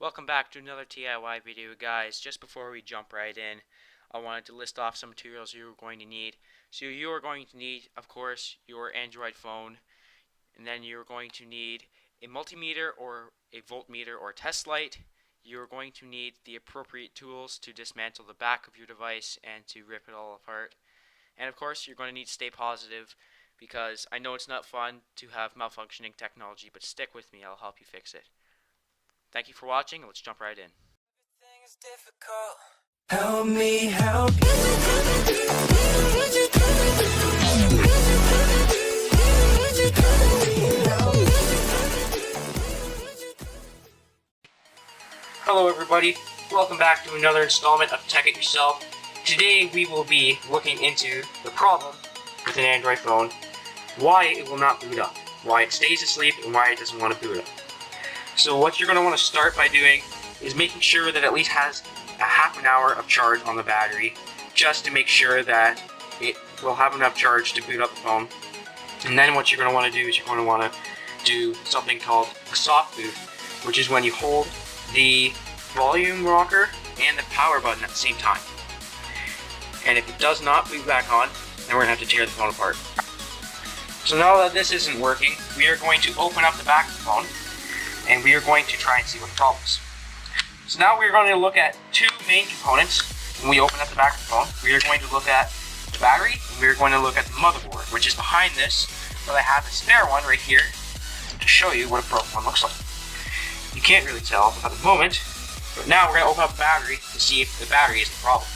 Welcome back to another DIY video, guys. Just before we jump right in, I wanted to list off some materials you're going to need. So you are going to need, of course, your Android phone, and then you're going to need a multimeter or a voltmeter or test light. You're going to need the appropriate tools to dismantle the back of your device and to rip it all apart. And of course, you're going to need to stay positive, because I know it's not fun to have malfunctioning technology, but stick with me, I'll help you fix it. Thank you for watching, and let's jump right in. Everything is difficult. Help me help you. Hello everybody, welcome back to another installment of Tech It Yourself. Today we will be looking into the problem with an Android phone, why it will not boot up, why it stays asleep, and why it doesn't want to boot up. So what you're going to want to start by doing is making sure that it at least has a half an hour of charge on the battery, just to make sure that it will have enough charge to boot up the phone. And then what you're going to want to do is you're going to want to do something called a soft boot, which is when you hold the volume rocker and the power button at the same time. And if it does not boot back on, then we're going to have to tear the phone apart. So now that this isn't working, we are going to open up the back of the phone, and we are going to try and see what the problem is. So now we're going to look at two main components. When we open up the back of the phone, we are going to look at the battery, and we are going to look at the motherboard, which is behind this, but I have a spare one right here to show you what a broken one looks like. You can't really tell at the moment, but now we're going to open up the battery to see if the battery is the problem.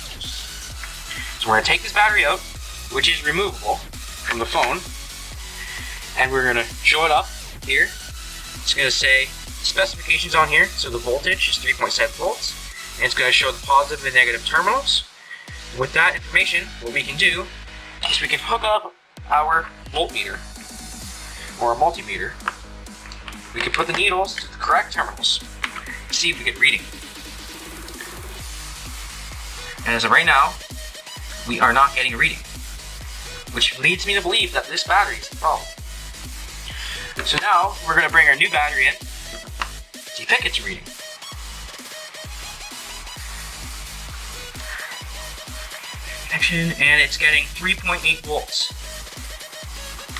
So we're going to take this battery out, which is removable from the phone, and we're going to show it up here. It's going to say specifications on here, so the voltage is 3.7 volts, and it's going to show the positive and negative terminals. With that information, what we can do is we can hook up our voltmeter or a multimeter. We can put the needles to the correct terminals and see if we get reading. And as of right now, we are not getting a reading, which leads me to believe that this battery is the problem. So now we're going to bring our new battery in, see if it gets a reading. Connection, and it's getting 3.8 volts,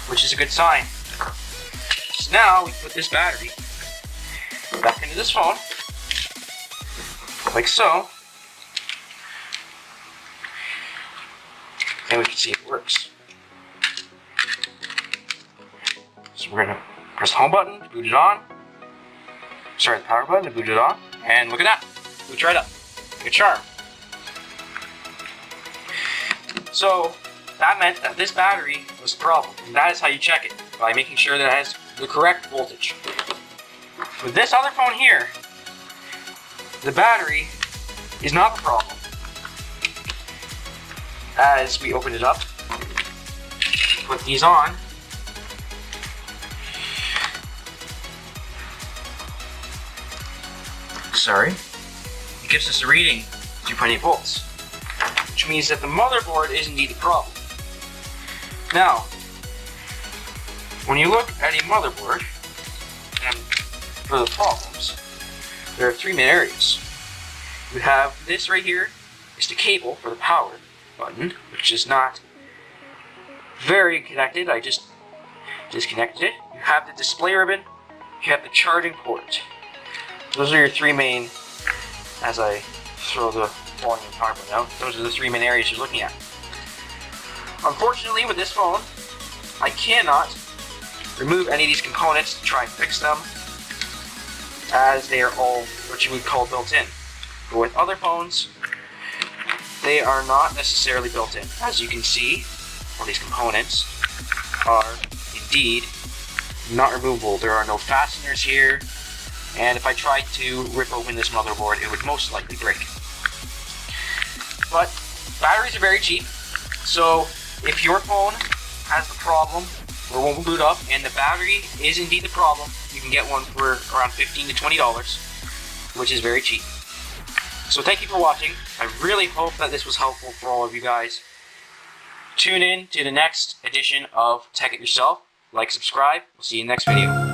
which is a good sign. So now we put this battery back into this phone, like so, and we can see if it works. So we're going to press the home button to boot it on. Sorry, the power button to boot it on. And look at that. Boots right up. Like a charm. So that meant that this battery was the problem. And that is how you check it, by making sure that it has the correct voltage. With this other phone here, the battery is not the problem. As we open it up, put these on, it gives us a reading 2.8 volts, which means that the motherboard is indeed the problem. Now, when you look at a motherboard and for the problems, there are three main areas. You have this right here is the cable for the power button, which is not very connected. I just disconnected it. You have the display ribbon, you have the charging port. Those are your three main, as I throw the volume and power button out, those are the three main areas you're looking at. Unfortunately, with this phone, I cannot remove any of these components to try and fix them, as they are all what you would call built in. But with other phones, they are not necessarily built in. As you can see, all these components are indeed not removable. There are no fasteners here, and if I tried to rip open this motherboard, it would most likely break. But batteries are very cheap, so if your phone has the problem or won't boot up and the battery is indeed the problem, you can get one for around $15 to $20, which is very cheap. So thank you for watching. I really hope that this was helpful for all of you guys. Tune in to the next edition of Tech It Yourself. Like, subscribe. We'll see you in the next video.